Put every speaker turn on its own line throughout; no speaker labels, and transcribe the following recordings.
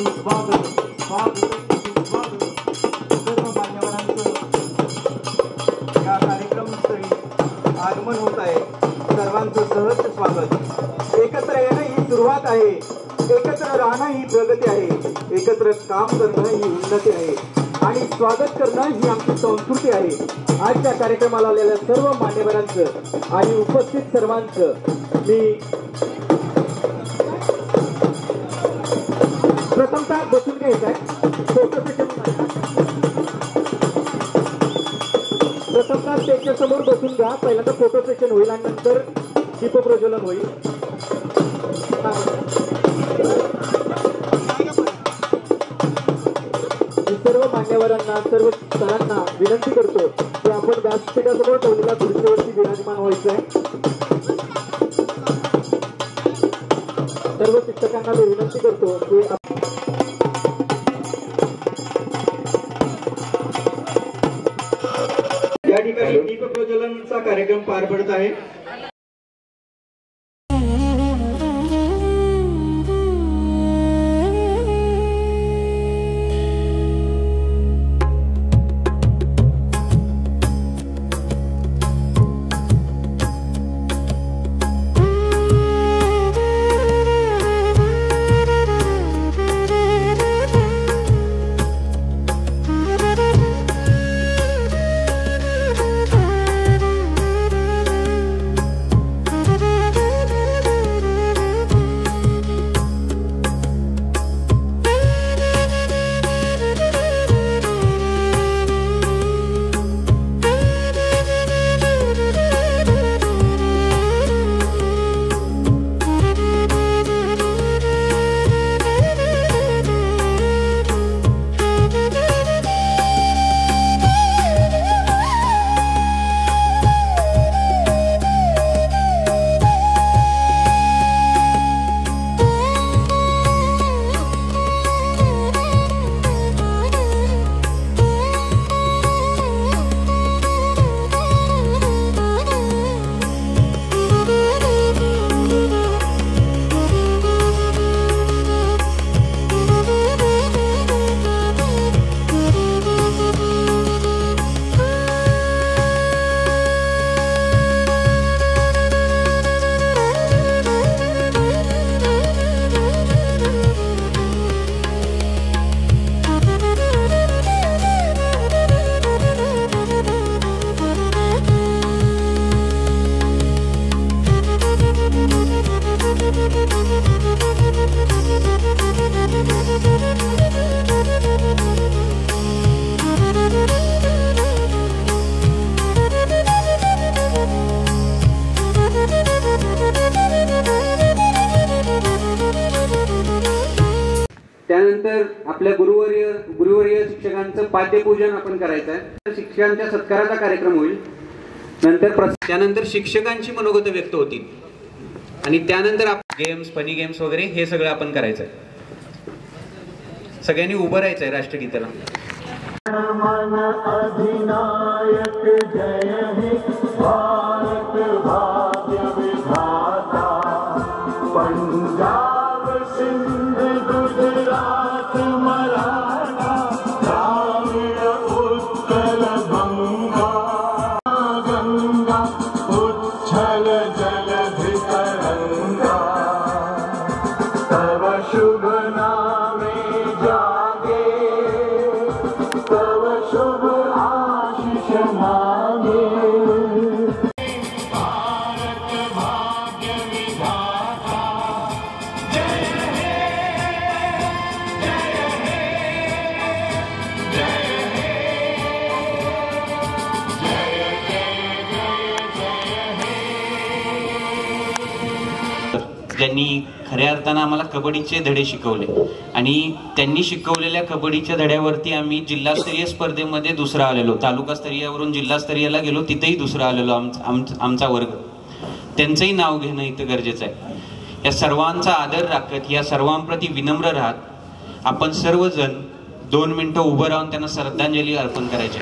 सुस्वागत स्वागत सुस्वागत सर्व मान्यवरांचं या कार्यक्रमस्थळी आगमन होत आहे। सर्वांचं सहर्ष स्वागत। एकत्र येणं ही सुरुवात आहे, एकत्र राहणं ही प्रगती आहे, एकत्र काम करणं ही उन्नती आहे आणि स्वागत करणं ही आमची संस्कृती आहे। आजच्या कार्यक्रमाला आलेल्या सर्व मान्यवरांचं आणि उपस्थित सर्वांचं मी प्रथमतः बसून घ्यायचं आहे। फोटो सेशन प्रथमतः स्टेजच्या समोर बसून घ्या। पहिल्यांदा फोटो सेशन होईल आणि नंतर दीपप्रज्वलन होईल। सर्व मान्यवरांना सर्व सरांना विनंती करतो की आपण व्यासपीठासमोर ठेवलेल्या खुर्चीवरती विराजमान व्हायचं आहे। सर्व शिक्षकांना मी विनंती करतो की या ठिकाणी दीपप्रज्वलनचा कार्यक्रम पार पडत आहे।
त्यानंतर आपल्या गुरुवर्य शिक्षकांचं पाद्यपूजन आपण करायचं आहे। शिक्षकांच्या सत्काराचा कार्यक्रम होईल। त्यानंतर शिक्षकांची मनोगत व्यक्त होतील आणि त्यानंतर गेम्स फनी गेम्स वगैरे हे सगळं आपण करायचं आहे। सगळ्यांनी उभं राहायचं आहे राष्ट्रगीताला।
ज्यांनी खऱ्या अर्थानं आम्हाला कबड्डीचे धडे शिकवले आणि त्यांनी शिकवलेल्या कबड्डीच्या धड्यावरती आम्ही जिल्हास्तरीय स्पर्धेमध्ये दुसरा आलेलो, तालुकास्तरीयावरून जिल्हास्तरीयाला गेलो, तिथेही दुसरा आलेलो आमचा वर्ग। त्यांचंही नाव घेणं इथं गरजेचं आहे। या सर्वांचा आदर राखत, या सर्वांप्रती विनम्र राहत आपण सर्वजण 2 मिनिटं उभं राहून त्यांना श्रद्धांजली अर्पण करायची।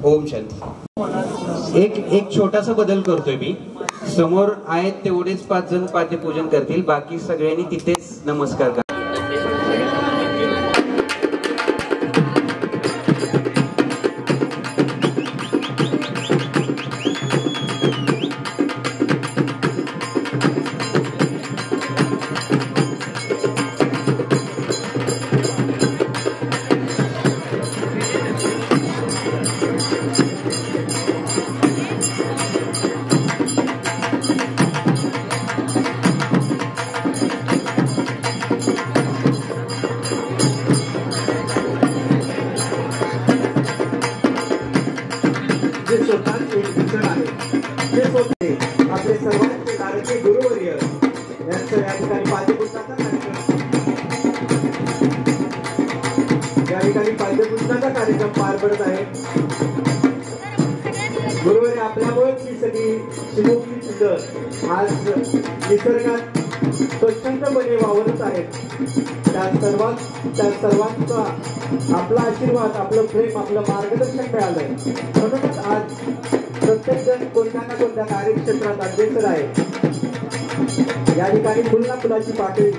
ओम शांती. एक छोटासा बदल करतोय मी. समोर आहेत तेवढेच 5 जण पाद्यपूजन करतील, बाकी सगळ्यांनी तिथेच नमस्कार करा.
आपले सर्वांचे लाडके गुरुवर्य यांचं या ठिकाणी पाद्यपुजनाचा कार्यक्रम पार पडत आहे. गुरुवर्य आपल्यामुळेच ही सगळी शिवोक्ती सुंदर आज निसर्गात स्वच्छंदपणे वावरत आहेत. त्या सर्वांचा आपला आशीर्वाद, आपलं प्रेम, आपलं मार्गदर्शन मिळालंय. म्हणूनच आज प्रत्येक जण कोणत्या ना कोणत्या कार्यक्षेत्रात अग्रेसर आहे. या ठिकाणी फुलना फुलाची पाकळी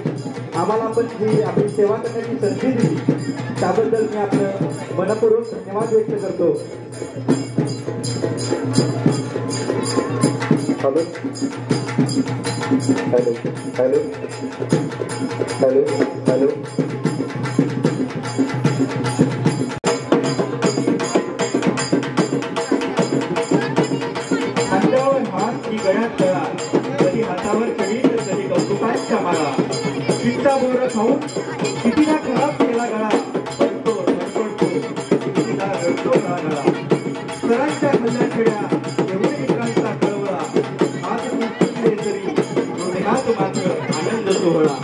आम्हाला पण जी आपली सेवा करण्याची संधी दिली त्याबद्दल मी आपलं मनपूर्वक धन्यवाद व्यक्त करतो. Hello hello hello hello hello. हातावर हात की गळ्यात तळा, कधी हातावर कधी तर कधी कौतुकांच्या माळा. चिंता बोर खाऊन कितीदा खराब केला गळा, पडतो धडपडतो कितीदा रडतो गळा. सरांच्या खल्ल्या खेळ्या एवढे मित्रांचा कळवळा, हात तुटले तरी हृदयात मात्र आनंद सोहळा.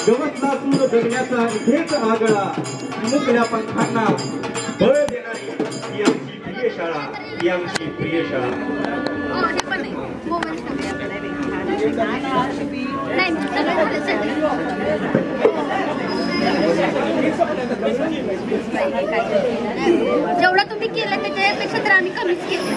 गवसला सूर जगण्याचा इथेच आगळा, मुकल्या पंखांना बळ देणारी ही आमची प्रिय शाळा, ही आमची प्रिय शाळा.
जेवढा तुम्ही केलं त्याच्यापेक्षा तर आम्ही कमीच केलं.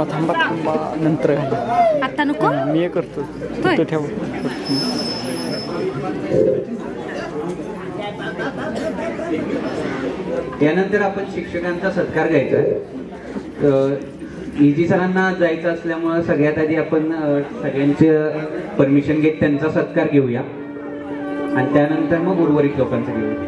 थांबा नंतर
आता नको
मी करतो ठेव.
यानंतर आपण शिक्षकांचा सत्कार घ्यायचा आहे. इजी सरांना जायचं असल्यामुळे सगळ्यात आधी आपण सगळ्यांचे परमिशन घेत त्यांचा सत्कार घेऊया आणि त्यानंतर मग उर्वरित लोकांचा घेऊया.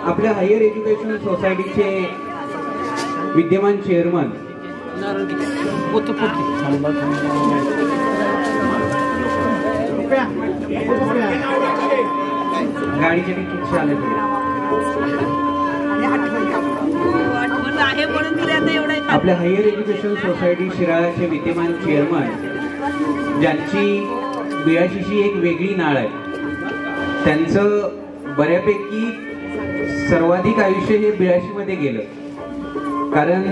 आपल्या हायर एज्युकेशनल सोसायटीचे विद्यमान चेअरमन गाडीचे तिकीट आले आपल्या हायर एज्युकेशन सोसायटी शिराळाचे विद्यमान चेअरमन ज्यांची 82शी एक वेगळी नाळ आहे, त्यांचं बऱ्यापैकी सर्वाधिक आयुष्य हे 82 मध्ये गेलं. कारण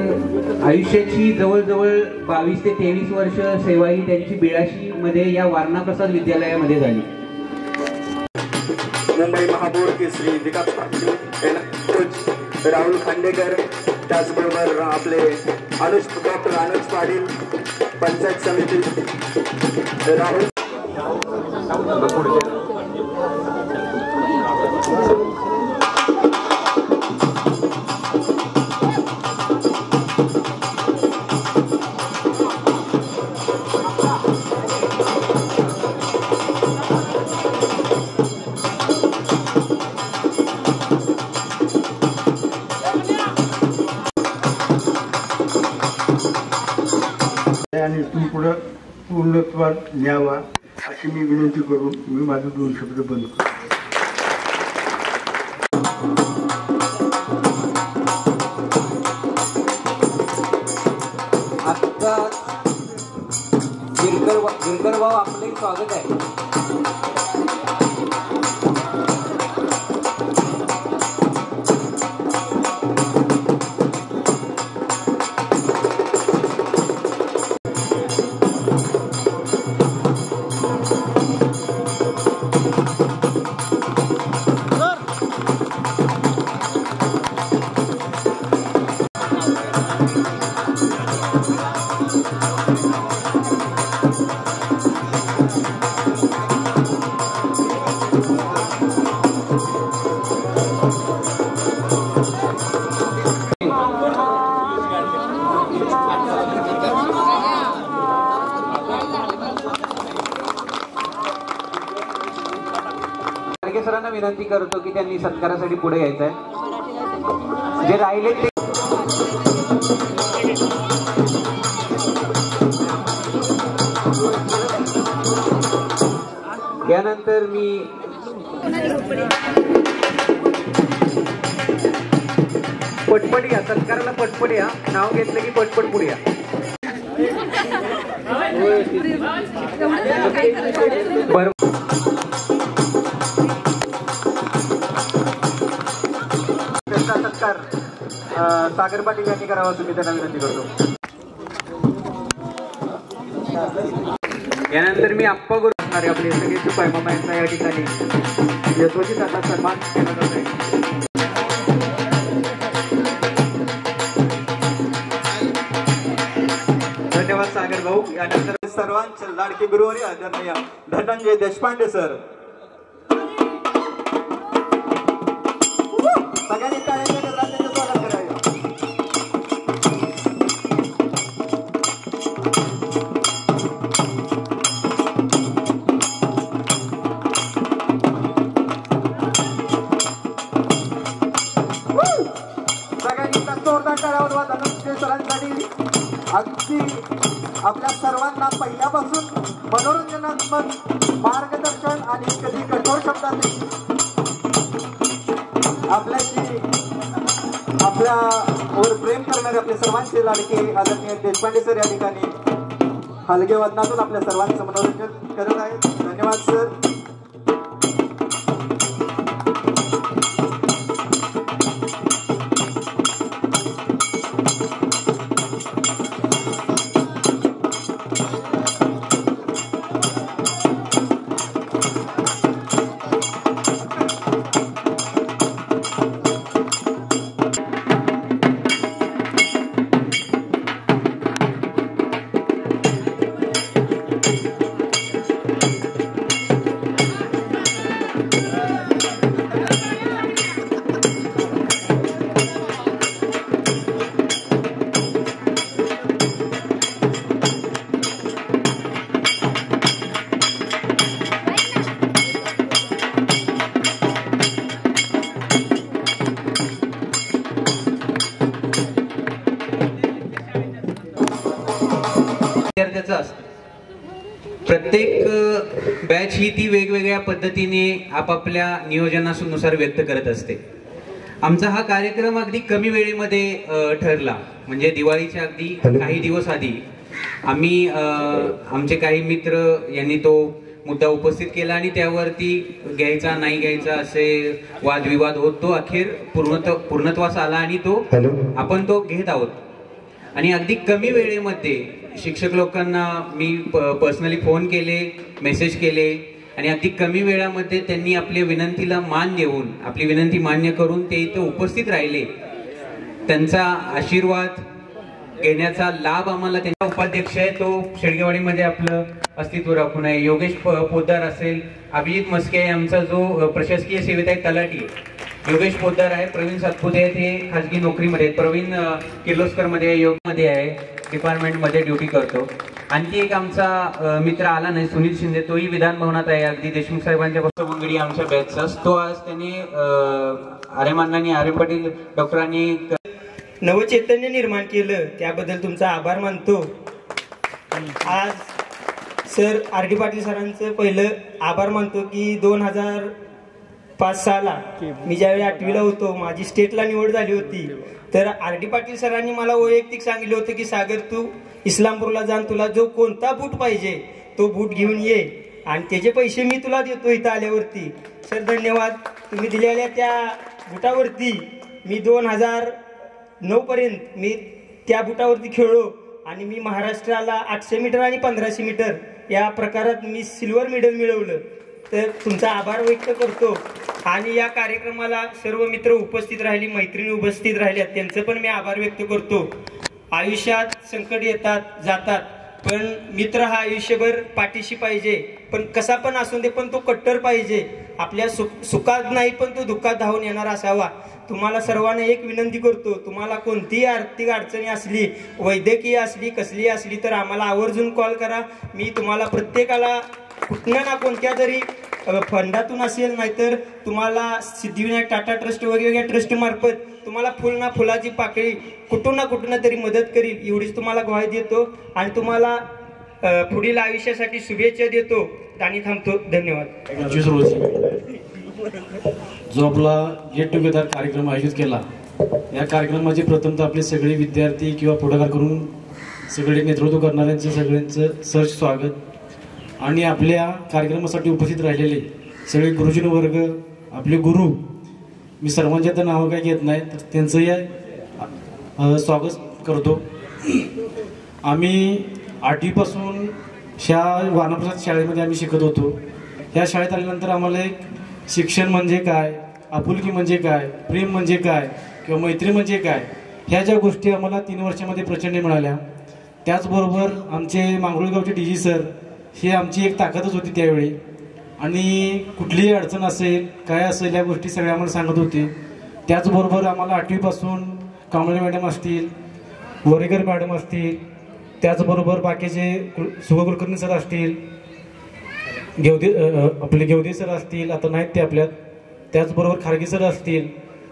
आयुष्याची जवळजवळ 22 ते 23 वर्ष सेवा ही त्यांची 82 मध्ये या वारणा प्रसाद विद्यालयामध्ये झाली.
मुंबई महापौर केसरी विकास पाटील, राहुल खांडेकर, त्याचबरोबर आपले डॉक्टर अनुज पाटील, पंचायत समिती राहुल.
आणि इथून पुढे पूर्णत्वात न्यावा अशी मी विनंती करून मी माझे 2 शब्द बंद करतो.
आता गिरकर भाऊ आपले स्वागत आहे. सरांना विनंती करतो की त्यांनी सत्कारासाठी पुढे यायचं आहे. जे राहिले ते यानंतर मी पटपट या, सत्काराला पटपट या, नाव घेतलं की पटपट पुढे या. बरोबर. सत्कार सागर पाटील यांनी करावा तुम्ही त्यांना विनंती करतो. यानंतर मी आप्पा गुरु असणारे आपले सगळे सुपाय मामा यांचा या ठिकाणी यशस्वी आता सन्मान केला जात आहे. धन्यवाद सागर भाऊ. यानंतर सर्वांचे लाडके गुरुवारी आदरणीय धनंजय देशपांडे सर. सगळ्यांनी टाळ्यांच्या गजरात त्यांचं स्वागत करावं. सगळ्यांनी जोरदार टाळ्या धनंजय सरांसाठी. अगदी आपल्या सर्वांना पहिल्यापासून मनोरंजनात्मक मार्गदर्शन आणि कधी कठोर शब्दात आपल्यावर प्रेम करणारे आपले सर्वांचे लाडके आदरणीय देशपांडे सर या ठिकाणी हलगे वादनातून आपल्या सर्वांचं मनोरंजन करत आहेत. धन्यवाद सर. प्रत्येक बॅच ही ती वेगवेगळ्या पद्धतीने आपापल्या नियोजनानुसार व्यक्त करत असते. आमचा हा कार्यक्रम अगदी कमी वेळेमध्ये ठरला. म्हणजे दिवाळीच्या अगदी काही दिवस आधी आम्ही आमचे काही मित्र यांनी तो मुद्दा उपस्थित केला आणि त्यावरती घ्यायचा नाही घ्यायचा असे वादविवाद होत तो अखेर पूर्णत्वास आला आणि तो आपण तो घेत आहोत. आणि अगदी कमी वेळेमध्ये शिक्षक लोकांना मी पर्सनली फोन केले, मेसेज केले आणि अगदी कमी वेळामध्ये त्यांनी आपल्या विनंतीला मान देऊन आपली विनंती मान्य करून ते इथे उपस्थित राहिले. त्यांचा आशीर्वाद घेण्याचा लाभ आम्हाला त्यांचा उपाध्यक्ष आहे तो शेडगेवाडीमध्ये आपलं अस्तित्व राखून आहे. योगेश पोद्दार असेल, अभिजित मस्के आहे आमचा जो प्रशासकीय सेवेत आहे तलाठी, योगेश पोद्दार आहे, प्रवीण सातपुते आहेत हे खाजगी नोकरीमध्ये आहेत, प्रवीण किर्लोस्कर मध्ये योगमध्ये आहे, डिपार्टमेंटमध्ये ड्युटी करतो. आणखी एक आमचा मित्र आला नाही, सुनील शिंदे, तोही विधान भवनात आहे अगदी देशमुख साहेबांच्या मंगडी आमच्या बॅचचा. तो आज त्यांनी आर्यमानांनी आर्य पाटील डॉक्टरांनी
नवचैतन्य निर्माण केलं त्याबद्दल तुमचा आभार मानतो. आज सर आर डी पाटील सरांचं पहिलं आभार मानतो की 5-6ला मी ज्यावेळी 8वीला होतो, माझी स्टेटला निवड झाली होती, तर RD पाटील सरांनी मला वैयक्तिक सांगितलं होतं की सागर तू इस्लामपूरला जाऊन तुला जो कोणता बूट पाहिजे तो बूट घेऊन ये आणि त्याचे पैसे मी तुला देतो इथं आल्यावरती. सर धन्यवाद. तुम्ही दिलेल्या त्या बुटावरती मी 2009 पर्यंत मी त्या बुटावरती खेळलो आणि मी महाराष्ट्राला 800 मीटर आणि 1500 मीटर या प्रकारात मी सिल्वर मेडल मिळवलं. तर तुमचा आभार व्यक्त करतो. आणि या कार्यक्रमाला सर्व मित्र उपस्थित राहिली, मैत्रिणी उपस्थित राहिल्या, त्यांचं पण मी आभार व्यक्त करतो. आयुष्यात संकट येतात जातात, पण मित्र हा आयुष्यभर पाठीशी पाहिजे, पण कसा पण असू दे, पण तो कट्टर पाहिजे. आपल्या सुखात नाही पण तो दुःखात धावून येणार असावा. तुम्हाला सर्वांना एक विनंती करतो, तुम्हाला कोणतीही आर्थिक अडचणी असली, वैद्यकीय असली, कसली असली, तर आम्हाला आवर्जून कॉल करा. मी तुम्हाला प्रत्येकाला कुठल्या ना कोणत्या तरी फंडातून असेल, नाहीतर तुम्हाला सिद्धिविनायक टाटा ट्रस्ट वेगवेगळ्या ट्रस्ट मार्फत तुम्हाला फुल ना फुलाची पाकळी कुठून ना कुठून तरी मदत करील एवढीच तुम्हाला ग्वाही देतो आणि तुम्हाला पुढील आयुष्यासाठी शुभेच्छा देतो आणि थांबतो. धन्यवाद.
25 रोजी जो आपला गेट टुगेदर कार्यक्रम आयोजित केला, या कार्यक्रमाचे प्रथमतः आपले सगळे विद्यार्थी किंवा पुढाकार करून सगळे नेतृत्व करणाऱ्यांचं सगळ्यांचं सहर्ष स्वागत. आणि आपल्या कार्यक्रमासाठी उपस्थित राहिलेले सगळे गुरुजन वर्ग, आपले गुरु, मी सर्वांच्या तर नावं काही घेत नाही, तर त्यांचंही स्वागत करतो. आम्ही 8वीपासून वानाप्रसाद शाळेमध्ये आम्ही शिकत होतो. ह्या शाळेत आल्यानंतर आम्हाला एक शिक्षण म्हणजे काय, आपुलकी म्हणजे काय, प्रेम म्हणजे काय किंवा मैत्री म्हणजे काय, ह्या ज्या गोष्टी आम्हाला 3 वर्षामध्ये प्रचंड मिळाल्या. त्याचबरोबर आमचे मांगरुळगावचे DG सर ही आमची एक ताकदच होती त्यावेळी. आणि कुठलीही अडचण असेल काय असेल या गोष्टी सगळ्या आम्हाला सांगत होते. त्याचबरोबर आम्हाला 8वीपासून कांबळे मॅडम असतील, वरेकर मॅडम असतील, त्याचबरोबर बाकीचे सुभकुलकर्णी सर असतील, आपले गेवदे सर असतील, आता नाहीत ते आपल्यात, त्याचबरोबर खारगे सर असतील.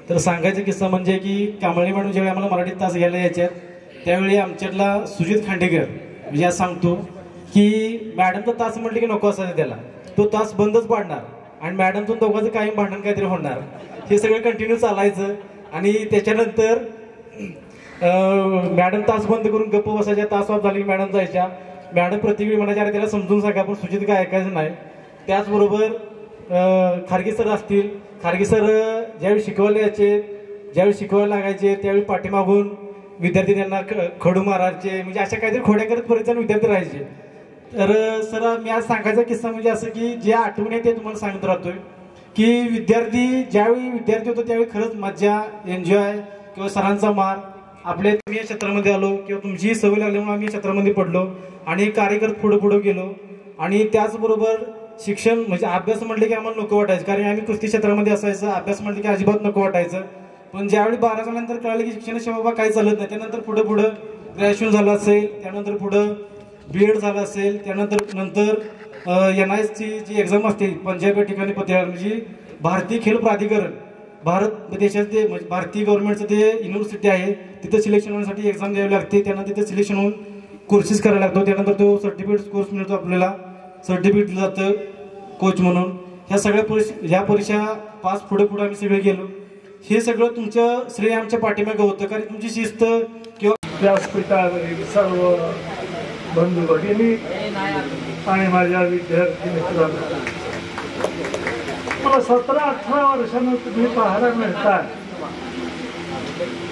तर सांगायचा किस्सा म्हणजे की कांबळे मॅडम ज्यावेळी आम्हाला मराठीत तास घ्यायला यायच्यात त्यावेळी आमच्यातला सुजित खांडेकर म्हणजे आज सांगतो की मॅडमचा तास म्हटलं की नको असायचं, त्याला तो तास बंदच पाडणार आणि मॅडमचं दोघांचं कायम भांडण काहीतरी होणार. हे सगळं कंटिन्यू चालायचं. आणि त्याच्यानंतर मॅडम तास बंद करून गप्प बसायच्या, तास ऑफ झाली की मॅडम जायच्या. मॅडम प्रतिवेळी म्हणायच्या अरे त्याला समजून सांगा, पण सुजित काय ऐकायचं नाही. त्याचबरोबर खारगे सर असतील, खारगे सर ज्यावेळी शिकवायला यायचे, ज्यावेळी शिकवायला लागायचे त्यावेळी पाठीमागून विद्यार्थी त्यांना खडू मारायचे, म्हणजे अशा काहीतरी खोड्या करत बरेच जण विद्यार्थी राहायचे. तर सर मी आज सांगायचा किस्सा म्हणजे असं की ज्या आठवणी आहे ते तुम्हाला सांगत राहतोय की विद्यार्थी ज्यावेळी विद्यार्थी होतो त्यावेळी खरंच मज्जा, एन्जॉय किंवा सरांचा मार. आपल्या मी या क्षेत्रामध्ये आलो किंवा तुमची सवय लागल्यामुळे आम्ही क्षेत्रामध्ये पडलो आणि कार्य करत पुढे पुढे गेलो. आणि त्याचबरोबर शिक्षण म्हणजे अभ्यास म्हटलं की आम्हाला नको वाटायचं, कारण आम्ही कुस्ती क्षेत्रामध्ये असायचं, अभ्यास म्हटलं की अजिबात नको वाटायचं. पण ज्यावेळी 12 झाल्यानंतर कळालं की शिक्षणाशिवाय बाबा काही चालत नाही, त्यानंतर पुढे ग्रॅज्युएशन झालं असेल, त्यानंतर पुढं B.Ed झालं असेल, त्यानंतर NISची जी एक्झाम असते पंजाब या ठिकाणी पत्रिका म्हणजे भारतीय खेल प्राधिकरण, भारत देशात ते म्हणजे भारतीय गव्हर्नमेंटचं ते युनिव्हर्सिटी आहे, तिथं सिलेक्शन होण्यासाठी एक्झाम द्यावी लागते. त्यानंतर तिथं सिलेक्शन होऊन कोर्सेस करायला लागतो. त्यानंतर तो सर्टिफिकेट कोर्स मिळतो, आपल्याला सर्टिफिकेट दिलं जातं कोच म्हणून. ह्या सगळ्या परीक्षा पास पुढे आम्ही सगळे गेलो. हे सगळं तुमचं श्रेय आमच्या पाठीमागे होतं, कारण तुमची शिस्त किंवा
व्यासपीठावरील सर्व बंधू भगिनी आणि माझ्या विद्यार्थी मित्रांनो, मला 17-18 वर्षांना तुम्ही पाहायला मिळतात.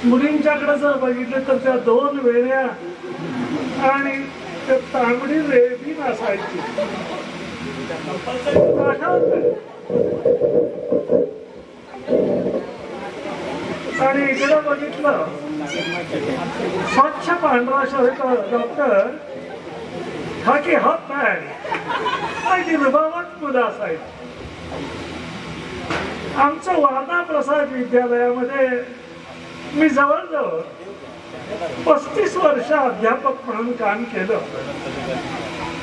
मुलींच्याकडे जर बघितलं तर त्या 2 वेण्या आणि त्या तांबडी रेबीन असायची. आणि इकडे बघितलं स्वच्छ पांढरा शर्ट, डॉक्टर खाकी हात पॅन्ट आणि विभागात मुलं असायची. आमचं वादा प्रसाद विद्यालयामध्ये मी जवळजवळ 35 वर्ष अध्यापक म्हणून काम केलं.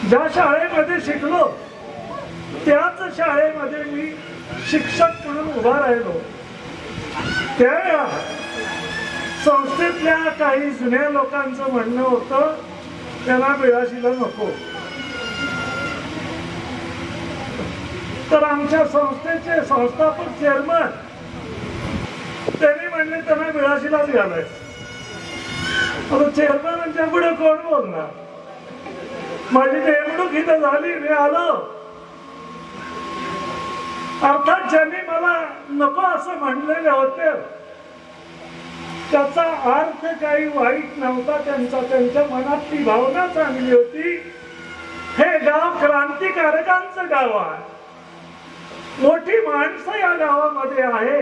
ज्या शाळेमध्ये शिकलो त्याच शाळेमध्ये मी शिक्षक म्हणून उभा राहिलो. त्या संस्थेतल्या काही जुन्या लोकांचं म्हणणं होतं त्याला बिळाशीला नको. तर आमच्या संस्थेचे संस्थापक चेअरमन त्यांनी म्हणले त्यांना मिळाशीलाच घालायचं. आता चेअरमनांच्या पुढे कोण बोलणार? माझी नेमणूक इथं झाली, मी आलो. अर्थात ज्यांनी मला नको असं म्हणलेले होते त्याचा अर्थ काही वाईट नव्हता, त्यांच्या मनातली भावना चांगली होती. हे गाव क्रांतिकारकांचं गाव आहे, मोठी माणसं या गावामध्ये आहे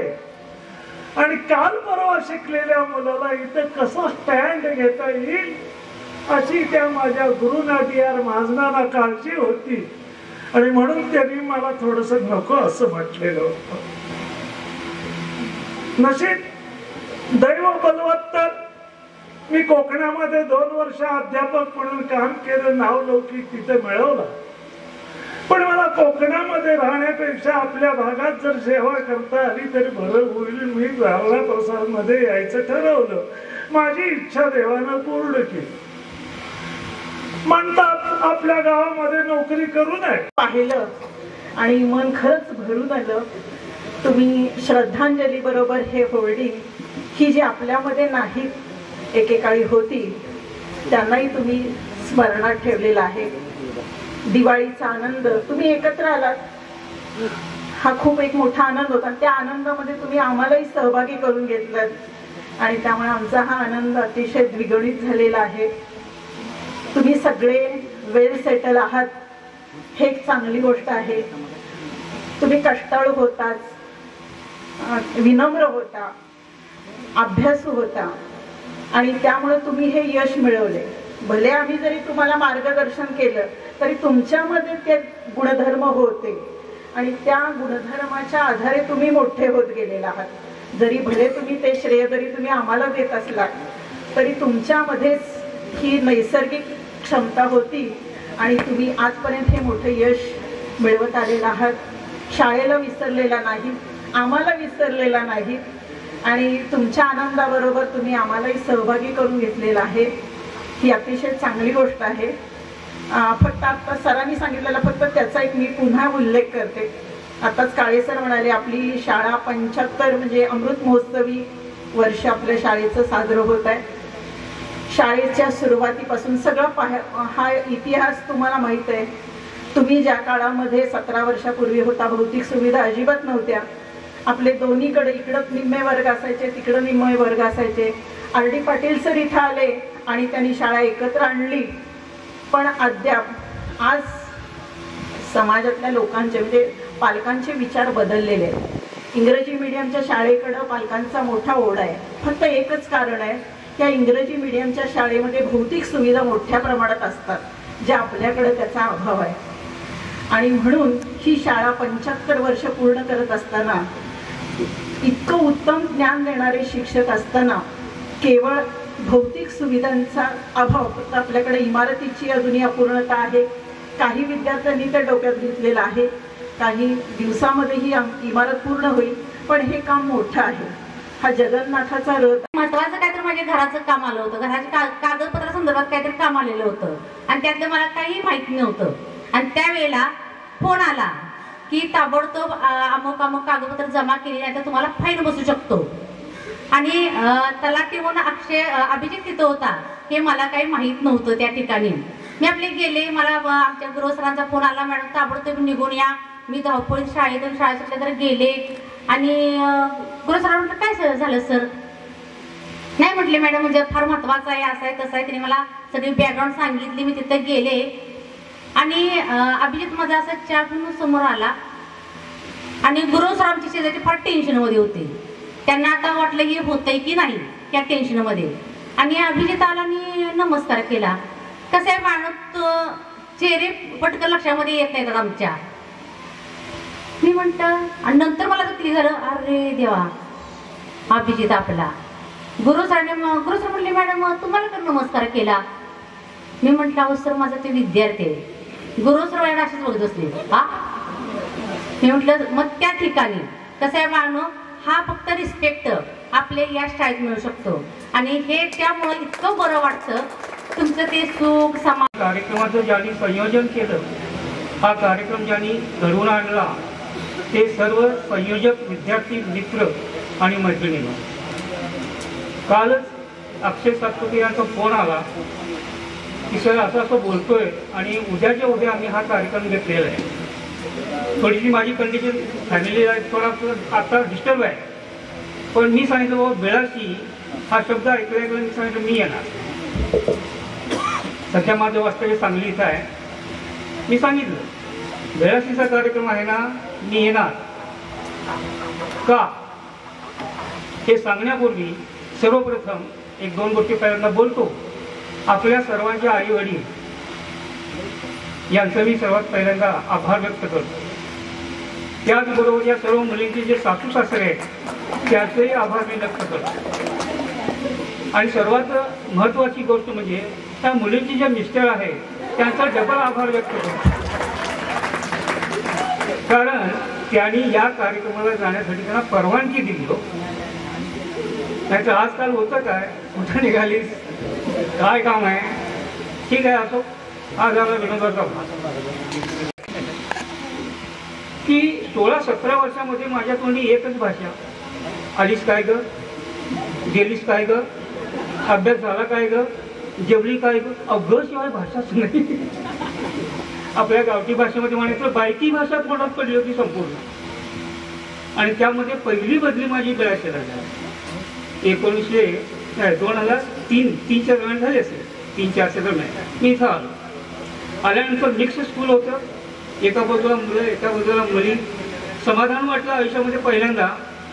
आणि काल परवा शिकलेल्या मुलाला इथं कसं स्टँड घेता येईल अशी त्या माझ्या गुरुना D.R. महाजनांना काळजी होती आणि म्हणून त्यांनी मला थोडस नको असं म्हटलेलं होतं. नशीब दैव बलवत्तर मी कोकणामध्ये 2 वर्ष अध्यापक म्हणून काम केलं, नावलौकिक तिथे मिळवलं. पण मला कोकणामध्ये राहण्यापेक्षा आपल्या भागात जर सेवा करता आली तरी बरं होईल. मी जालना प्रसाद मध्ये यायचं ठरवलं. माझी इच्छा देवानं पूर्ण केली. म्हणतात आपल्या गावामध्ये नोकरी करू नये.
पाहिलं आणि मन खरंच भरून आलं. तुम्ही श्रद्धांजली बरोबर हे होल्डिंग ही जी आपल्यामध्ये नाही एकेकाळी होती त्यांनाही तुम्ही स्मरणात ठेवलेला आहे. दिवाळीचा आनंद तुम्ही एकत्र आलात हा खूप एक मोठा आनंद होता. त्या आनंदामध्ये तुम्ही आम्हालाही सहभागी करून घेतलात आणि त्यामुळे आमचा हा आनंद अतिशय द्विगुणित झालेला आहे. तुम्ही सगळे वेल सेटल आहात हे एक चांगली गोष्ट आहे. तुम्ही कष्टाळू होताच, विनम्र होता, अभ्यासू होता आणि त्यामुळे तुम्ही हे यश मिळवले. भले आम्ही जरी तुम्हाला मार्गदर्शन केलं तरी तुमच्यामध्ये ते गुणधर्म होते आणि त्या गुणधर्माच्या आधारे तुम्ही मोठे होत गेलेला आहात. जरी भले तुम्ही ते श्रेय जरी तुम्ही आम्हाला देत असलात तरी तुमच्यामध्येच ही नैसर्गिक क्षमता होती आणि तुम्ही आजपर्यंत हे मोठे यश मिळवत आलेला आहात. शाळेला विसरलेला नाही, आम्हाला विसरलेला नाही आणि तुमच्या आनंदाबरोबर तुम्ही आम्हालाही सहभागी करून घेतलेला आहे. ही अतिशय चांगली गोष्ट आहे. फक्त आता सरांनी सांगितलेला फक्त त्याचा एक मी पुन्हा उल्लेख करते. आताच काळे सर म्हणाले आपली शाळा 75 म्हणजे अमृत महोत्सवी वर्ष आपल्या शाळेचं साजरं होत आहे. शाळेच्या सुरुवातीपासून सगळं हा इतिहास तुम्हाला माहीत आहे. तुम्ही ज्या काळामध्ये 17 वर्षापूर्वी होता भौतिक सुविधा अजिबात नव्हत्या. आपले दोन्हीकडे इकडं निम्मे वर्ग असायचे, तिकडं निम्मे वर्ग असायचे. R.D. पाटील सर इथं आले आणि त्यांनी शाळा एकत्र आणली. पण अद्याप आज समाजातल्या लोकांचे म्हणजे पालकांचे विचार बदललेले आहेत. इंग्रजी मीडियमच्या शाळेकडं पालकांचा मोठा ओढ आहे. फक्त एकच कारण आहे, त्या इंग्रजी मीडियमच्या शाळेमध्ये भौतिक सुविधा मोठ्या प्रमाणात असतात ज्या आपल्याकडे त्याचा अभाव आहे. आणि म्हणून ही शाळा 75 वर्ष पूर्ण करत असताना इतकं उत्तम ज्ञान देणारे शिक्षक असताना केवळ भौतिक सुविधांचा अभाव, फक्त आपल्याकडे इमारतीची अजूनही अपूर्णता आहे. काही विद्यार्थ्यांनी ते डोक्यात घेतलेलं आहे, काही दिवसामध्ये ही इमारत पूर्ण होईल, पण हे काम मोठं आहे. हा जगन्नाथाचा रथ.
महत्वाचं काहीतरी माझ्या घराचं काम आलं होतं, घराच्या कागदपत्रा संदर्भात काहीतरी काम आलेलं होतं आणि त्यातलं मला काही माहिती नव्हतं. आणि त्यावेळेला फोन आला की ताबडतोब अमुक अमुक कागदपत्र जमा केली नाही तर तुम्हाला फाईन बसू शकतो. आणि तलाठी म्हणून अभिजित तिथं होता हे मला काही माहीत नव्हतं. त्या ठिकाणी मी आपले गेले, मला आमच्या गृहसरांचा फोन आला, मॅडम ताबडतोब निघून या. मी धावपळीत शाळेतून शाळेत तर गेले आणि गृहसरांना म्हटलं काय झालं सर? नाही म्हटले मॅडम म्हणजे फार महत्वाचं आहे, असं आहे तसं आहे. त्यांनी मला सगळी बॅकग्राऊंड सांगितली. मी तिथे गेले आणि अभिजित माझा असा चहा पिऊन समोर आला आणि गृहसरांची शेजारी फार टेन्शनमध्ये होते. त्यांना आता वाटलं हे होतंय की नाही त्या टेन्शनमध्ये. आणि अभिजित आला आणि नमस्कार केला. कसं आहे माणूस चेहरे पटकन लक्षामध्ये येत नाहीत आमच्या. मी म्हणतं आणि नंतर मला तर क्लिअर झालं, अरे देवा अभिजित आपला. गुरुसर म्हणले मॅडम तुम्हाला तर नमस्कार केला. मी म्हटलं अहो सर माझा ते विद्यार्थी आहे. गुरुसर मॅडम असेच बघत असते. हा मी म्हटलं मग त्या ठिकाणी कसं आहे माणूस हा फक्त रिस्पेक्ट आपले या शाळेत मिळू शकतो आणि हे त्यामुळे इतकं बरं वाटतं. तुमचं ते सुख समाज
कार्यक्रमाचं ज्यांनी संयोजन केलं, हा कार्यक्रम ज्यांनी घडवून आणला
ते सर्व संयोजक, विद्यार्थी, मित्र आणि मैत्रिणींनो, कालच अक्षय सातपुते यांचा फोन आला की सर असं बोलतोय आणि उद्याच्या उद्या आम्ही हा कार्यक्रम घेतलेला आहे. थोडीशी माझी कंडिशन फॅमिली थोडा आता डिस्टर्ब आहे, पण मी सांगितलं बाबा बेळाशी हा शब्द ऐकला मी सांगितलं मी येणार. सध्या माझं वास्तव्य सांगली इथं आहे. मी सांगितलं बेळाशीचा कार्यक्रम आहे ना, मी येणार. का हे सांगण्यापूर्वी सर्वप्रथम एक दोन गोष्टी पहिल्यांदा बोलतो. आपल्या सर्वांच्या आई वडील यांचं मी सर्वात पहिल्यांदा आभार व्यक्त करतो. त्याचबरोबर या सर्व मुलींचे जे सासू सासरे आहेत त्याचेही आभार मी व्यक्त करतो. आणि सर्वात महत्त्वाची गोष्ट म्हणजे त्या मुलींची जे मिस्टर आहे त्यांचा डबल आभार व्यक्त करतो, कारण त्यांनी या कार्यक्रमाला जाण्यासाठी त्यांना परवानगी दिली. नाही तर आजकाल होतं काय, कुठं निघालीस, काय काम आहे, ठीक आहे असो, आज आला विनोदाचा की 16-17 वर्षामध्ये माझ्या तोंडी एकच भाषा, आलीस काय ग, गेलीस काय ग, अभ्यास झाला काय ग, जेवली काय ग, अगं शिवाय भाषाच नाही. आपल्या गावठी भाषेमध्ये म्हणायचं बायकी भाषा पोटात पडली होती संपूर्ण. आणि त्यामध्ये पहिली बदली माझी बेळाशीला झाली 2003-4 दरम्यान झाली असेल, 3-4 दरम्यान मी इथं आलो. आल्यानंतर मिक्स स्कूल होतं, एका बाजूला मुलं एका बाजूला मुली. समाधान वाटलं आयुष्यामध्ये पहिल्यांदा,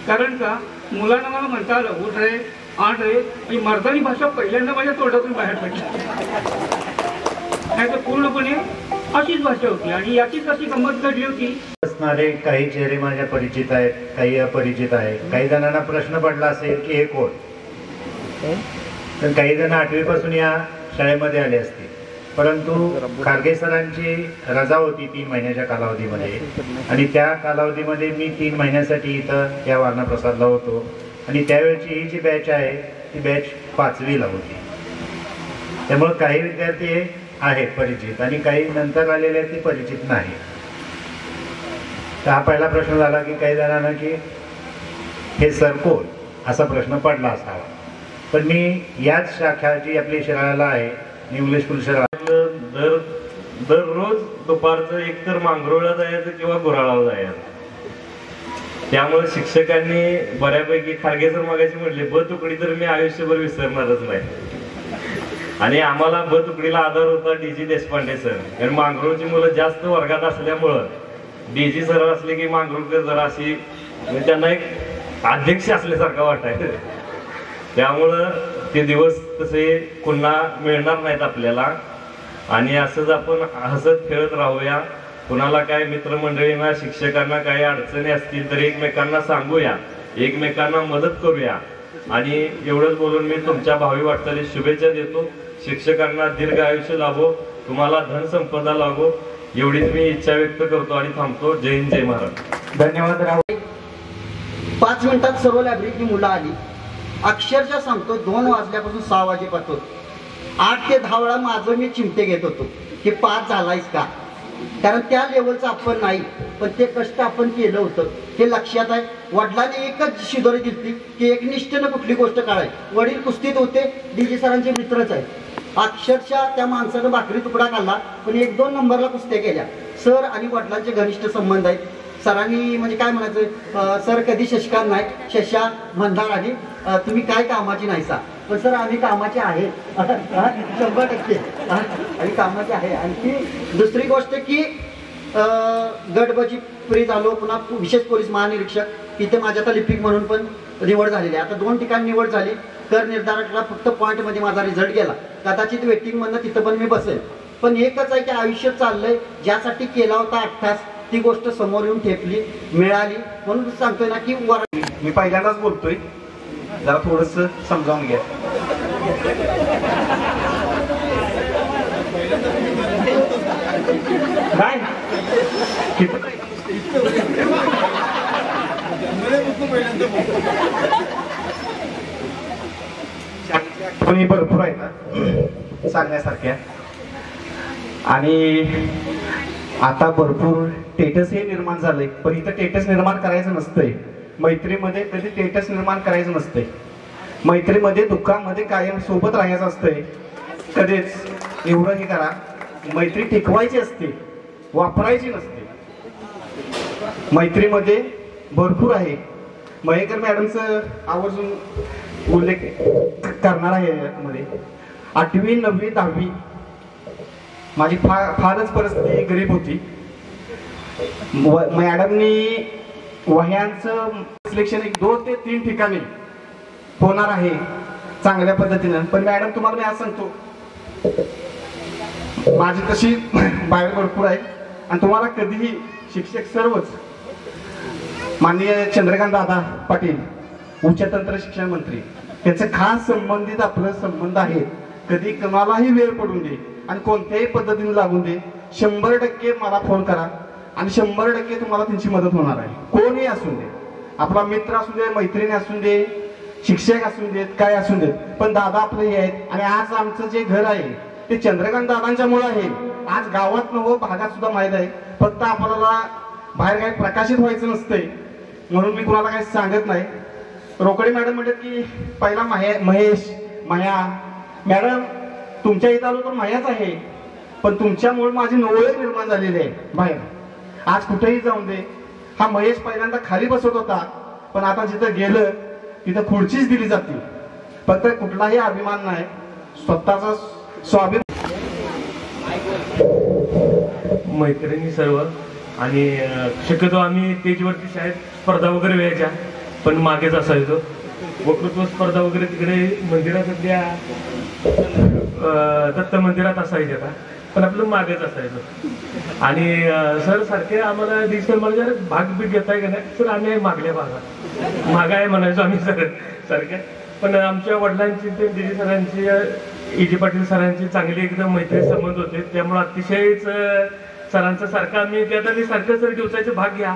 कारण का मुलांना मला म्हणता आलं उठ रे, आठ रे, आणि मर्दानी भाषा पहिल्यांदा माझ्या तोंडातून बाहेर पडली. नाही तर पूर्णपणे अशीच भाषा होती. आणि याचीच अशी गंमत घडली होती.
असणारे काही चेहरे माझ्या परिचित आहेत, काही अपरिचित आहेत. काही जणांना प्रश्न पडला असेल की हे कोण, तर काही जण 8वी पासून या शाळेमध्ये आले असतील. परंतु खारगे सरांची रजा होती 3 महिन्याच्या कालावधीमध्ये, आणि त्या कालावधीमध्ये मी 3 महिन्यासाठी इथं या वारणा प्रसादला होतो. आणि त्यावेळची ही जी बॅच आहे ती बॅच 5वीला होती. त्यामुळे काही विद्यार्थी आहेत परिचित आणि काही नंतर आलेले आहेत ते परिचित नाही. तर हा पहिला प्रश्न झाला की काही जणांना की हे सर कोण असा प्रश्न पडला असावा. पण मी याच शाखा जी आपली शिराळ्याला आहे, इंग्लिश स्कूल शिराळा,
दररोज दुपारचं एकतर मांगरोळला जायचं किंवा गुराळाला जायचं. त्यामुळे शिक्षकांनी बऱ्यापैकी खारगे सर मागायची म्हटले ब तुकडी तर मी आयुष्यभर विसरणारच नाही. आणि आम्हाला ब तुकडीला आधार होता डीजी देशपांडे सर. कारण मांगरोळची मुलं जास्त वर्गात असल्यामुळं डीजी सर असले की मांगरोळकर जरा अशी म्हणजे त्यांना एक अध्यक्ष असल्यासारखं वाटायचं. त्यामुळं ते दिवस तसे पुन्हा मिळणार नाहीत आपल्याला. आणि असंच आपण हसत खेळत राहूया. कुणाला काय मित्रमंडळींना शिक्षकांना काही अडचणी असतील तर एकमेकांना सांगूया, एकमेकांना मदत करूया. आणि एवढंच बोलून मी तुमच्या भावी वाटचालीस शुभेच्छा देतो. शिक्षकांना दीर्घ आयुष्य लाभो, तुम्हाला धनसंपदा लाभो, एवढीच मी इच्छा व्यक्त करतो आणि थांबतो. जय हिंद, जय महाराज.
धन्यवाद. 5 मिनिटात सर्व लायब्ररीतली मुलं आली. अक्षरशः सांगतो 2 वाजल्यापासून 6 वाजेपर्यंत 8 ते 10 वेळा माझं मी चिमटे घेत होतो की पास झालायस का, कारण त्या लेवलचं आपण नाही, पण ते कष्ट आपण केलं होतं हे लक्षात आहे. वडिलांनी एकच शिदोरी दिली की एकनिष्ठेनं कुठली गोष्ट काढाय. वडील कुस्तीत होते, डीजी सरांचे मित्रच आहेत. अक्षरशः त्या माणसानं भाकरी तुकडा काढला, पण 1-2 नंबरला कुस्त्या केल्या. सर आणि वडिलांचे घनिष्ठ संबंध आहेत. सरांनी म्हणजे काय म्हणायचं, सर कधी शशिकांत नाही, शशा म्हणणार आणि तुम्ही काय कामाची नाही सा, पण सर आम्ही कामाचे आहे 100% आणि कामाचे आहे. आणखी दुसरी गोष्ट की गडबजी फ्री झालो, पुन्हा विशेष पोलीस महानिरीक्षक, तिथे माझ्या आता लिपिक म्हणून पण निवड झालेली आहे. आता 2 ठिकाणी निवड झाली. कर निर्धारकाला फक्त पॉईंटमध्ये माझा रिझल्ट गेला. कदाचित वेटिंगमधनं तिथं पण मी बसेल. पण एकच आहे की आयुष्य चाललंय, ज्यासाठी केला होता 8 तास ती गोष्ट समोर येऊन ठेपली, मिळाली. म्हणून सांगतोय ना की
मी पहिल्यांदाच बोलतोय, जरा थोडस समजावून घ्या.
काय
कोणी भरपूर आहे ना सांगण्यासारख्या. आणि आता भरपूर
टेटस हे निर्माण झालंय, पण इथं टेटस निर्माण करायचं नसतंय. मैत्रीमध्ये कधी टेटस निर्माण करायचं नसतंय. मैत्रीमध्ये दुःखामध्ये कायम सोबत राहायचं असतंय. कधीच एवढं हे करा, मैत्री टिकवायची असते, वापरायची नसते. मैत्रीमध्ये भरपूर आहे. मयेकर मॅडमचं आवर्जून उल्लेख करणार आहे यामध्ये. 8वी 9वी 10वी माझी फारच परिस्थिती गरीब होती. मॅडमनी वह्यांचं सिलेक्शन 2 ते 3 ठिकाणी होणार आहे चांगल्या पद्धतीनं. पण मॅडम तुम्हाला मी आज सांगतो, माझी तशी बाहेर भरपूर आहे आणि तुम्हाला कधीही शिक्षक सर्वच माननीय चंद्रकांत दादा पाटील उच्च तंत्र शिक्षण मंत्री यांचं खास संबंधित आपलं संबंध आहे. कधी कोणालाही वेळ पडून दे आणि कोणत्याही पद्धतीने लागून दे, 100% मला फोन करा आणि 100% तुम्हाला त्यांची मदत होणार आहे. कोणीही असू दे, आपला मित्र असू दे, मैत्रिणी असू दे, शिक्षक असू देत, काय असू देत, पण दादा आपले हे आहेत. आणि आज आमचं जे घर आहे ते चंद्रकांत दादांच्या मुळे आहे. आज गावात नव भागात सुद्धा माहीत आहे. फक्त आपल्याला बाहेर काही प्रकाशित व्हायचं नसतंय म्हणून मी कुणाला काही सांगत नाही. रोकडे मॅडम म्हणतात की पहिला महेश माया मॅडम तुमच्या इथं आलो तर मायाच आहे, पण तुमच्यामुळे माझी ओळख निर्माण झालेली आहे बाहेर. आज कुठेही जाऊन दे, हा महेश पहिल्यांदा खाली बसत होता, पण आता जिथं गेलं तिथं खुर्चीच दिली जाते. फक्त कुठलाही अभिमान नाही, स्वतःचा स्वाभिमान.
मैत्रिणी सर्व आणि शक्यतो आम्ही स्टेजवरती शाळेत स्पर्धा वगैरे व्हायच्या, पण मागेच असायचो. वक्तृत्व स्पर्धा वगैरे तिकडे मंदिरातल्या दत्त मंदिरात असायच्या, पण आपलं मागेच असायचं. आणि सर सारखे आम्हाला डिजिटल मध्ये भाग बीग घेताय का नाही सर, आम्ही मागल्या भागात मागा आहे म्हणायचो आम्ही सर सारख्या. पण आमच्या वडिलांची ते डीजी सरांची, E.G. पाटील सरांची चांगली एकदम मैत्री संबंध होते, त्यामुळे अतिशयच सरांचं सारखं आम्ही त्यात सारखं सर दिवसाचे भाग घ्या.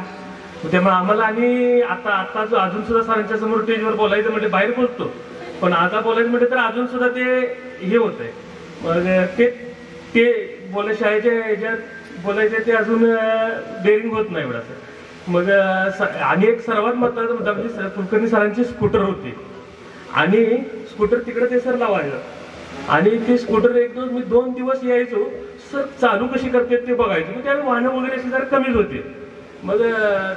त्यामुळे आम्हाला आणि आता अजून सुद्धा सरांच्या समोर स्टेजवर बोलायचं म्हणजे बाहेर बोलतो, पण आता बोलायचं म्हणजे तर अजून सुद्धा ते हे होत आहे. मग ते बोलाय शाळेच्या ह्याच्यात बोलायचे ते अजून डेअरिंग होत नाही एवढा सर. मग आणि एक सर्वात महत्वाचा मुद्दा म्हणजे कुलकर्णी सरांची स्कूटर होती आणि स्कूटर तिकडे ते सर लावायचं आणि ते स्कूटर मी 2 दिवस यायचो सर चालू कशी करते ते बघायचो. मग त्यावेळी वाहनं वगैरे अशी जरा कमीच होते. मग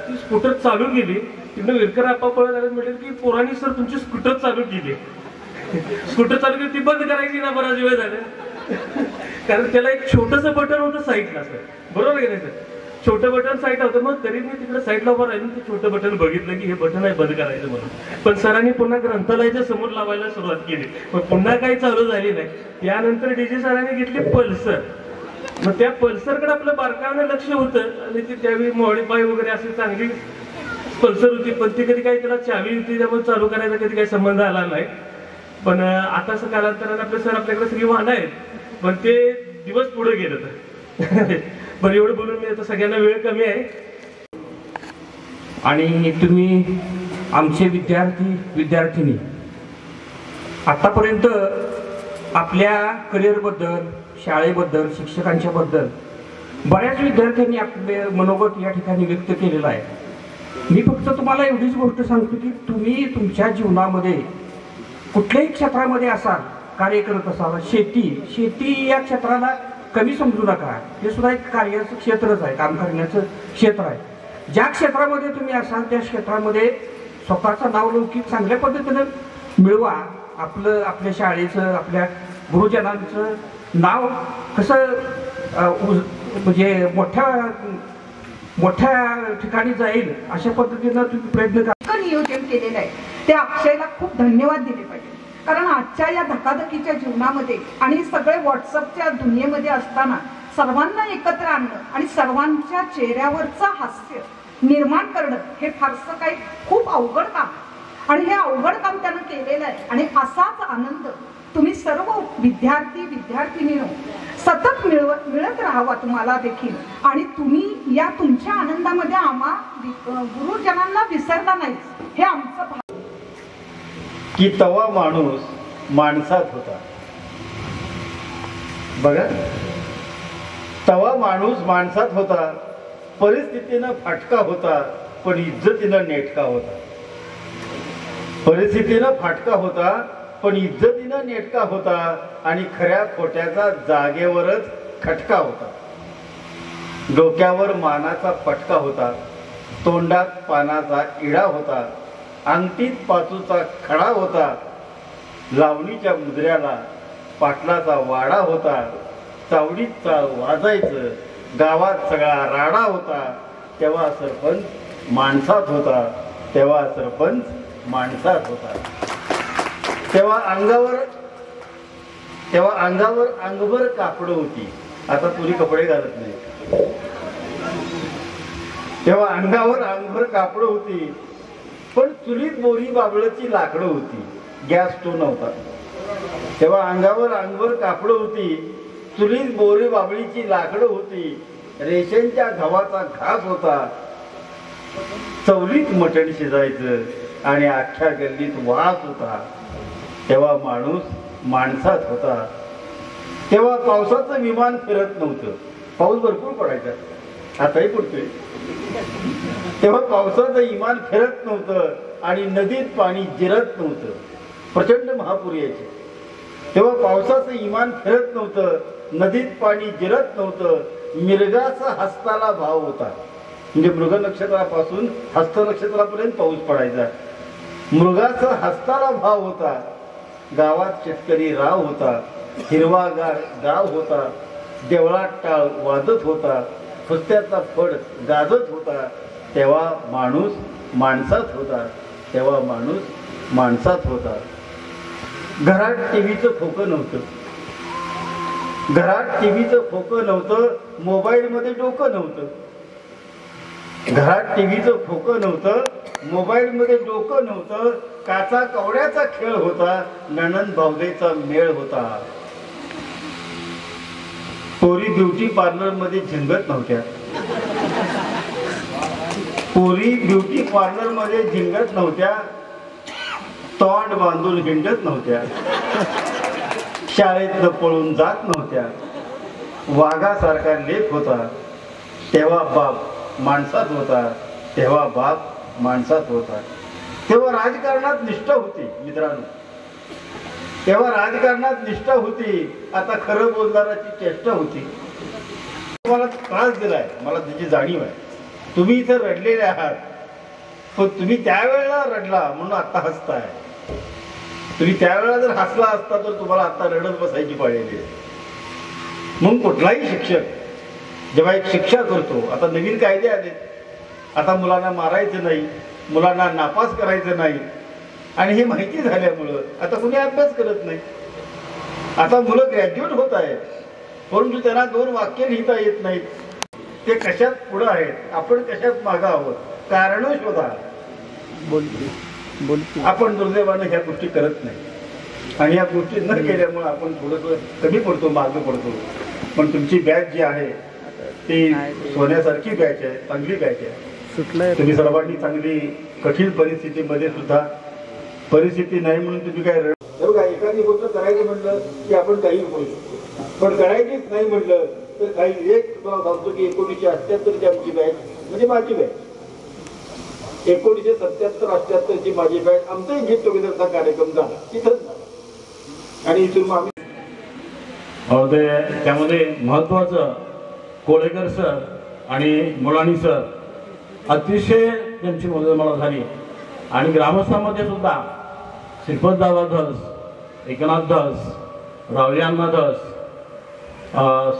ती स्कूटर चालू केली, तिकडे विरकर आप्पा पळत आले, म्हटलं की पोरांनी सर तुमची स्कूटर चालू केली. स्कूटर चालू केली ती बंद करायची ना बराच वेळ झाला, कारण त्याला एक छोटंसं बटन होतं साईडला सर, बरोबर की नाही सर, छोटं बटन साईडला होतं. मग तरी मी तिकडे साईडला उभं राहिलो, ते छोटं बटन बघितलं की हे बटन आहे बंद करायचं म्हणून. पण सरांनी पुन्हा ग्रंथालयाच्या समोर लावायला सुरुवात केली, मग पुन्हा काही चालू झाली नाही. यानंतर डीजे सरांनी घेतली पल्सर. मग त्या पल्सरकडे आपलं बारकावनं लक्ष होतं आणि ती त्यावेळी मोडीपाय वगैरे अशी चांगली पल्सर होती, पण ती कधी काही त्याला चावी होती त्यामुळे चालू करायचा कधी काही संबंध आला नाही. पण आता असं कालांतराने आपले सर आपल्याकडे सगळी वाहनं आहेत, पण ते दिवस पुढे गेलं तर. बरं एवढं बोलून मी आता सगळ्यांना वेळ कमी आहे.
आणि तुम्ही आमचे विद्यार्थिनी आतापर्यंत आपल्या करिअरबद्दल, शाळेबद्दल, शिक्षकांच्या बद्दल बऱ्याच विद्यार्थ्यांनी आपले मनोगत या ठिकाणी व्यक्त केलेलं आहे. मी फक्त तुम्हाला एवढीच गोष्ट सांगतो की तुम्ही तुमच्या जीवनामध्ये कुठल्याही क्षेत्रामध्ये असाल, कार्य करत असाल, शेती या क्षेत्राला कमी समजू नका. हे सुद्धा एक कार्याचं क्षेत्रच आहे, काम करण्याचं क्षेत्र आहे. ज्या क्षेत्रामध्ये तुम्ही असाल त्या क्षेत्रामध्ये स्वतःचं नावलौकिक चांगल्या पद्धतीनं मिळवा. आपल्या शाळेचं, आपल्या गुरुजनांचं नाव कसं म्हणजे मोठ्या ठिकाणी जाईल अशा पद्धतीनं तुम्ही प्रयत्न करा.
नियोजन केलेलं आहे ते अक्षयला खूप धन्यवाद दिले पाहिजे, कारण आजच्या या धकाधकीच्या जीवनामध्ये आणि सगळे व्हॉट्सअपच्या दुनियेमध्ये असताना सर्वांना एकत्र आणणं आणि सर्वांच्या चेहऱ्यावरचं हास्य निर्माण करणं हे फारसं काही खूप अवघड काम, आणि हे अवघड काम त्यानं केलेलं आहे. आणि असाच आनंद तुम्ही सर्व विद्यार्थिनींनो सतत मिळत राहावा तुम्हाला देखील. आणि तुम्ही या तुमच्या आनंदामध्ये आम्हा गुरुजनांना विसरला नाही, हे आमचं
की तवा माणूस माणसात होता. बघा, तवा माणूस माणसात होता परिस्थितीनं फाटका होता पण इज्जतीनं नेटका होता. परिस्थितीनं फाटका होता पण इज्जतीनं नेटका होता आणि खऱ्या खोट्याचा जागेवरच खटका होता. डोक्यावर मानाचा पटका होता, तोंडात पानाचा इडा होता, अंगठीत पाचूचा खडा होता, लावणीच्या मुद्र्याला पाटलाचा वाडा होता, चावडीत चाळ वाजायचं, गावात सगळा राडा होता. तेव्हा सरपंच माणसात होता, तेव्हा सरपंच माणसात होता. तेव्हा अंगावर अंगभर कापड होती, आता पुरी कपडे घालत नाही. तेव्हा अंगभर कापड होती पण चुलीत बोरी बाबळची लाकडं होती, गॅस स्टोव्ह नव्हता. तेव्हा अंगभर कापड होती, चुलीत बोरी बाबळीची लाकडं होती, रेशनच्या गव्हाचा घास होता, चवलीत मटण शिजायचं आणि अख्ख्या गल्लीत वास होता. तेव्हा माणूस माणसात होता. तेव्हा पावसाचं विमान फिरत नव्हतं, पाऊस भरपूर पडायचा, आताही पडतोय. तेव्हा पावसाचं विमान फिरत नव्हतं आणि नदीत पाणी जिरत नव्हतं, प्रचंड महापूर यायचे. तेव्हा पावसाचं विमान फिरत नव्हतं, नदीत पाणी जिरत नव्हतं. मिरगाचा हस्ताला भाव होता, म्हणजे मृग नक्षत्रापासून हस्त नक्षत्रापर्यंत पाऊस पडायचा. मृगाचा हस्ताला भाव होता. गावात शेतकरी राव होता, हिरवागार गाव होता, देवळात टाळ वाजत होता, फुसत्याचा फड गाजत होता. तेव्हा माणूस माणसात होता, तेव्हा माणूस माणसात होता. घरात टीव्हीचं खोकं नव्हतं, घरात टीव्हीचं खोकं नव्हतं, मोबाईल मध्ये डोकं नव्हतं. घरात टीव्हीचं खोकं नव्हतं, मोबाईल मध्ये डोकं नव्हतं. काचा कवड्याचा खेळ होता, नणंद भावलेचा मेळ होता. पोरी ब्युटी पार्लर मध्ये झिंगत नव्हत्या, पोरी ब्युटी पार्लर मध्ये झिंगत नव्हत्या, तोंड बांधून हिंडत नव्हत्या, शाळेतनं पळून जात नव्हत्या. वाघासारखा लेख होता. तेव्हा बाप माणसात होता, तेव्हा बाप माणसात होता. तेव्हा राजकारणात निष्ठा होती मित्रांनो, तेव्हा राजकारणात निष्ठा होती. आता खरं बोलणाराची चेष्टा होती. तुम्हाला त्रास दिलाय, मला त्याची जाणीव आहे. तुम्ही इथं रडलेले आहात, पण तुम्ही त्यावेळेला रडला म्हणून आता हसताय. तुम्ही त्यावेळेला जर हसला असता तर तुम्हाला आता रडत बसायची पाळी आली. म्हणून कुठलाही शिक्षक जेव्हा एक शिक्षा करतो, आता नवीन कायदे आले, आता मुलांना मारायचं नाही, मुलांना नापास करायचं नाही, आणि हे माहिती झाल्यामुळं आता कुणी अभ्यास करत नाही. आता मुलं ग्रॅज्युएट होत आहेत, परंतु त्यांना 2 वाक्य लिहिता येत नाहीत. ते कशात पुढं आहेत, आपण कशात मागं आहोत, कारण शोधा. आपण दुर्दैवानं ह्या गोष्टी करत नाही, आणि या गोष्टी न केल्यामुळे आपण थोडंसं कमी पडतो, मागं पडतो. पण तुमची बॅच जी आहे ती सोन्यासारखी बॅच आहे, चांगली बॅच आहे. तुम्ही सर्वांनी चांगली कठीण परिस्थितीमध्ये सुद्धा, परिस्थिती नाही म्हणून तुम्ही काय बघा, एखादी गोष्ट करायची म्हटलं की आपण काही करू शकतो, पण करायचीच नाही म्हटलं तर काही. एक तुम्हाला सांगतो की 1978ची आमची बॅच म्हणजे माझी बॅच, 1977-78ची माझी बॅच, आमचाही गेट टुगेदरचा कार्यक्रम झाला तिथंच झाला. आणि इथून आम्ही
त्यामध्ये महत्वाचं कोळेकर सर आणि मुलानी सर अतिशय त्यांची मदत मला झाली. आणि ग्रामस्थांमध्ये सुद्धा श्रीपतदादा धस, एकनाथ धस, रावयांना धस,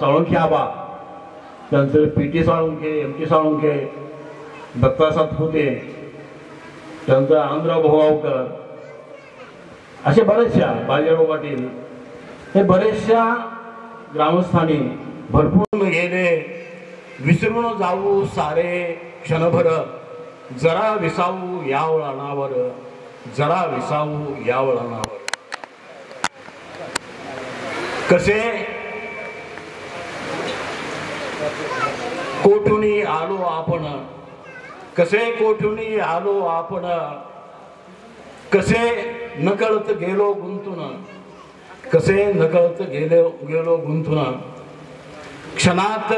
साळुंखे आबा, त्यांचं PT साळुंखे, MT साळुंखे, दत्ता सातपुते, त्यांचं आनंदराव भोगावकर, असे बरेचशा, बाजीराव पाटील, हे बरेचशा ग्रामस्थांनी भरपूर गेले. विसरून जाऊ सारे क्षणभर, जरा विसावू या वळणावर, जरा विसावू या वळणावर. कसे कोठुनी आलो आपण, कसे कोठुनी आलो आपण, कसे नकळत गेलो गुंतून, कसे नकळत गेलो गुंतून. क्षणात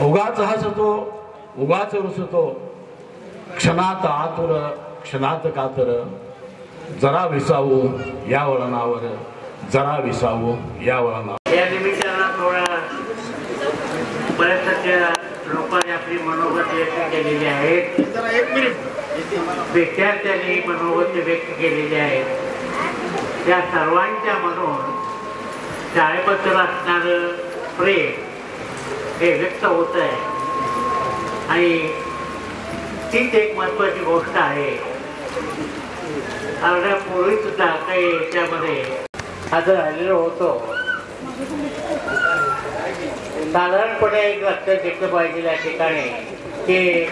उगाच हसतो उगाच रुसतो, क्षणात आतुर क्षणात कातर, जरा विसावू या वळणावर, जरा विसावू या वळणावर.
या निमित्तानं थोडा बऱ्याचशा लोकांनी आपली मनोगत व्यक्त केलेली आहेत. विद्यार्थ्यांनी मनोगत व्यक्त केलेली आहेत. त्या सर्वांच्या म्हणून शाळेबद्दल असणारं प्रेम हे व्यक्त होत आहे आणि तीच एक महत्वाची गोष्ट आहे. पूर्वी सुद्धा काही याच्यामध्ये हजर राहिलेलो होतो. साधारणपणे एक लक्षात घेतलं पाहिजे या ठिकाणी की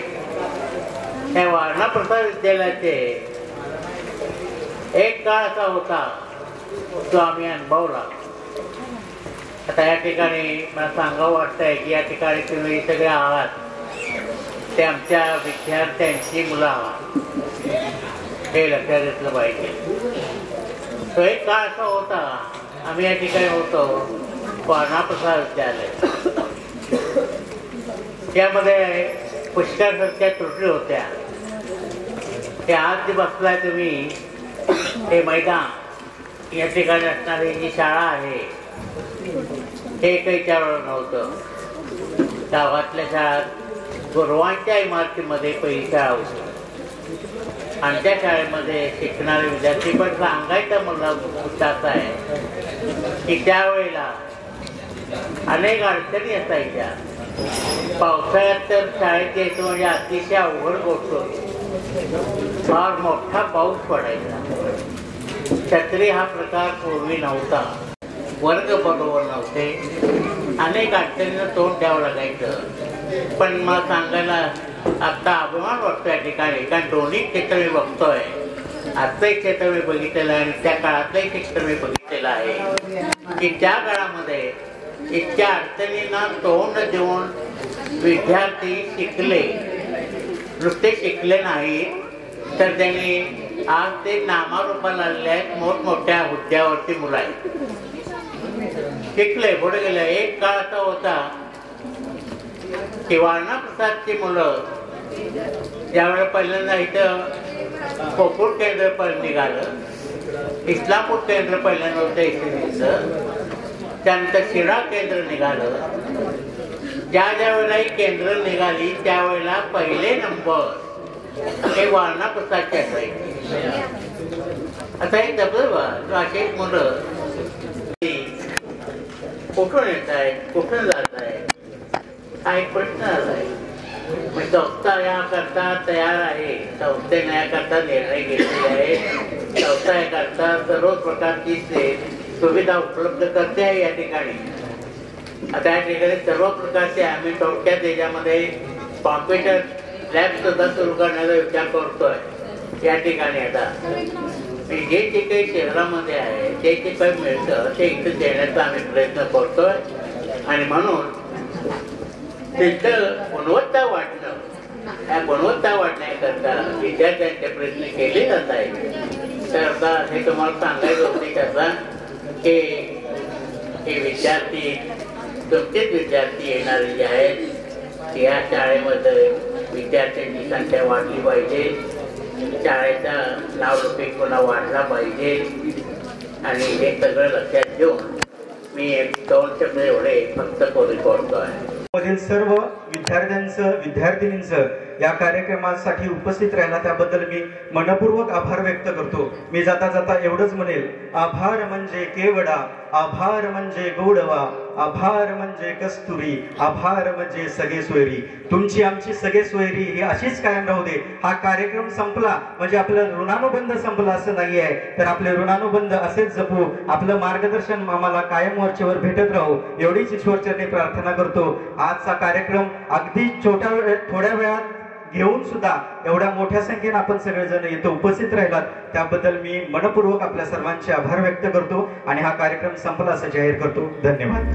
त्या वारणा प्रसाद विद्यालयाचे एक काळ असा होता जो आम्ही अनुभवला. आता या ठिकाणी मला सांगावं वाटतंय की या ठिकाणी तुम्ही सगळे आहात ते आमच्या विद्यार्थ्यांची मुलं आहात हे लक्षात घेतलं पाहिजे. तो एक काळ असा होता आम्ही या ठिकाणी होतो वारणा प्रसाद विद्यालय. त्यामध्ये पुष्कळसारख्या त्रुटी होत्या. ते आज जे बसलाय तुम्ही हे मैदान या ठिकाणी असणारी जी शाळा आहे हे काही त्यावेळेला नव्हतं. गावातल्या शाळात गुरुवांच्या इमारतीमध्ये पहिली शाळा होती आणि त्या शाळेमध्ये शिकणारे विद्यार्थी. पण सांगायचं मला मुद्दाच आहे की त्यावेळेला अनेक अडचणी असायच्या. पावसाळ्यात तर शाळेत यायचं म्हणजे अतिशय अवघड गोष्ट होती. फार मोठा पाऊस पडायचा. छत्री हा प्रकार पूर्वी नव्हता. वर्ग बरोबर नव्हते. अनेक अडचणींना तोंड द्यावं लागायचं. पण मला सांगायला आता अभिमान वाटतो या ठिकाणी कारण दोन्ही क्षेत्र मी बघतोय. आजचंही क्षेत्र मी बघितलेलं आहे आणि त्या काळातलंही क्षेत्र मी बघितलेलं आहे की त्या काळामध्ये इतक्या अडचणींना तोंड देऊन विद्यार्थी शिकले. नुसते शिकले नाही तर त्यांनी आज ते नामारूपाला आलेले आहेत. मोठमोठ्या हुद्द्यावरती मुलं आहेत. शिकले पुढे गेले. एक काळ असा होता की वारणा प्रसादची मुलं ज्यावेळेला पहिल्यांदा इथं कोकूर केंद्र निघालं. इस्लामपूर केंद्र पहिल्यांदा होतं इथं. त्यानंतर शिरा केंद्र निघालं. ज्या ज्या वेळेला ही केंद्र निघाली त्यावेळेला पहिले नंबर हे वारणा प्रसादचे असायचे. आता एक दबदबा अशी मुलं कुठून येत आहेत कुठून जात आहेत हा एक प्रश्न आलाय. संस्था याकरता तयार आहे. संस्थेने याकरता निर्णय घेतलेले आहेत. संस्था याकरता सर्व प्रकारची सुविधा उपलब्ध करते आहे या ठिकाणी. आता या ठिकाणी सर्व प्रकारचे आम्ही थोडक्यात त्याच्यामध्ये कॉम्प्युटर लॅब सुद्धा सुरू करण्याचा विचार करतोय या ठिकाणी. आता जे जे काही शहरामध्ये आहे ते जे काही मिळतं ते इथं देण्याचा आम्ही प्रयत्न करतोय आणि म्हणून तिथं गुणवत्ता वाढणं या गुणवत्ता वाढण्याकरता विद्यार्थ्यांचे प्रयत्न केले जात आहेत. तर आता हे तुम्हाला सांगायचं होते त्याचा की हे विद्यार्थी तुमचेच विद्यार्थी येणारे जे आहेत या शाळेमध्ये विद्यार्थ्यांची संख्या वाढली पाहिजे. शाळेचा नावलौकिकपणा वाढला पाहिजे आणि हे सगळं लक्षात घेऊन मी एक 2 शब्द एवढे फक्त कोरी करतोय.
मधील सर्व विद्यार्थ्यांचं विद्यार्थिनींचं या कार्यक्रमासाठी उपस्थित राहिला त्याबद्दल मी मनपूर्वक आभार व्यक्त करतो. मी जाता जाता एवढंच म्हणेल, आभार म्हणजे केवडा, आभार म्हणजे गोडवा, आभार म्हणजे कस्तुरी, आभार म्हणजे सगळे सोयरी. तुमची आमची सगळे सोयरी ही अशीच कायम राहू दे. हा कार्यक्रम संपला म्हणजे आपलं ऋणानुबंध संपला असं नाही आहे. तर आपले ऋणानुबंध असेच जपू. आपलं मार्गदर्शन आम्हाला कायम वरचेवर भेटत राहू एवढीच ईश्वरचरणी प्रार्थना करतो. आजचा कार्यक्रम अगदी थोड्या वेळात घेऊन सुद्धा एवढ्या मोठ्या संख्येने आपण सगळेजण इथं उपस्थित राहिलात त्याबद्दल मी मनपूर्वक आपल्या सर्वांचे आभार व्यक्त करतो आणि हा कार्यक्रम संपला असं जाहीर करतो. धन्यवाद.